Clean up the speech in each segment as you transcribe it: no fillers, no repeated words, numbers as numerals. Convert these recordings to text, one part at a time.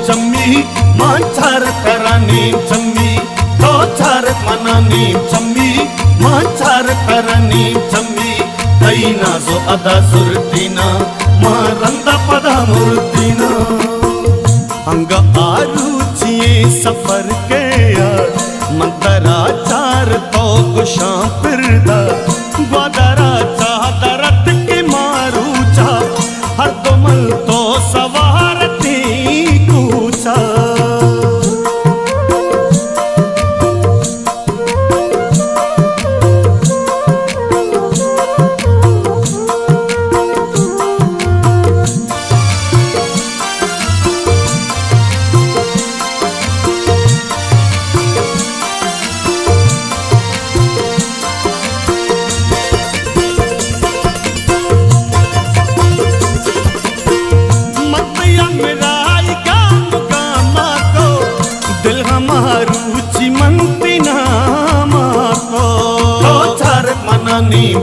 चम्मी मांचार करानी चम्मी तो चार मनानी चम्मी मांचार करानी चम्मी तैना जो अदा सुरतीना मारंदा पदा मूर्तिना अंग आरुचिये सफर के यार मंतरा चार तो गुशा फिरदा ग्वादरा चादरत के मारूचा हर दुमल तो सवारती कूचा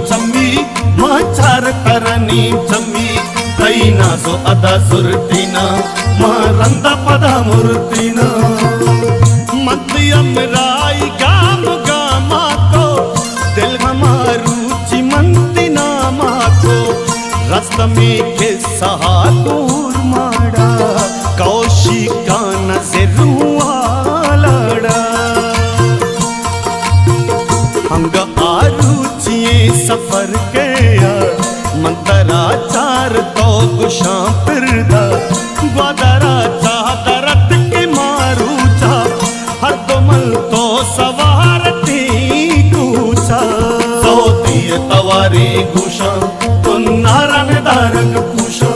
चम्मी माचार करनी चम्मी तैना जो अदा सुरतीना मारंदा पदा मूर्तिना मध्यम राई गाम गामा को दिल हमारू चिमंतिना माको रस्तमी के सहातूर माड़ा कौशिका नजरुआ लड़ा अंग आरुचिये सफर के यार मंतरा चार तो गुशा फिरदा ग्वादरा चादरत के मारूचा हर दुमल तो सवारती कूचा सोती तवारी गुशा तो नारायण दारक पूषा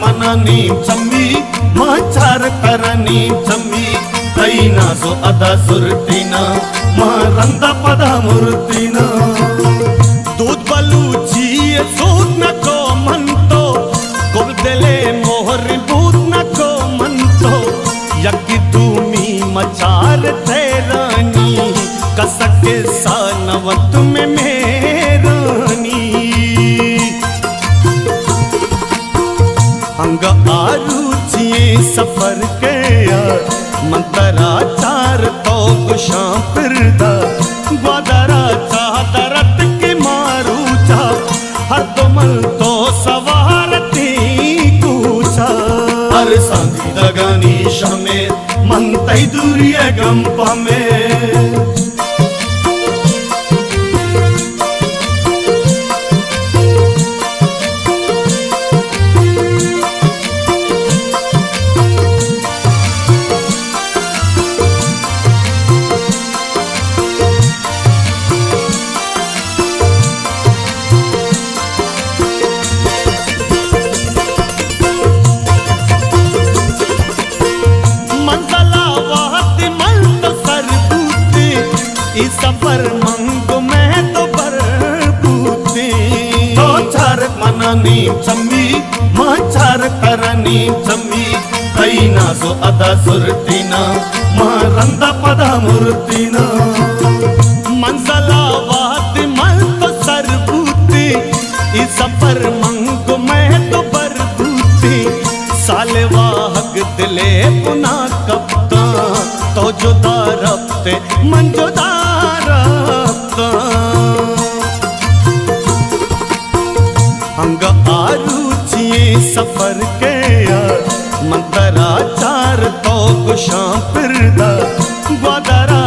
मनानी चम्मी माचार करनी चम्मी तैना जो अदा सुरतीना मारंदा पदा मूर्तिना दूध बलूची सूद न को मनतो गुबदले मोहर बूद न को मनतो यकी तुमी मचार तेरानी कसक सानवत में मेरानी अंग आरुचिये सफर के यार मंतरा चार तो गुशा फिरदा ग्वादरा चादरत के मारूचा हर दुमल तो सवारती कूचा हर सांधी दगानी शमेत मंतई दूरिये गंपा में सफर मंगो मैं तो बरबूते तो चार मनानी चम्मी माचार करनी चम्मी तैना जो अदा सुरतीना मारंदा पदा मूर्तिना मंजला वाद मल तो सरबूते इस सफर मंगो मैं तो बरबूते साले वाहक दिले पुना कप्ता तो जुदा रफ्ते मंजुदा अंग आरुचिये सफर के यार मंतरा चार तो गुशा फिरदा ग्वादरा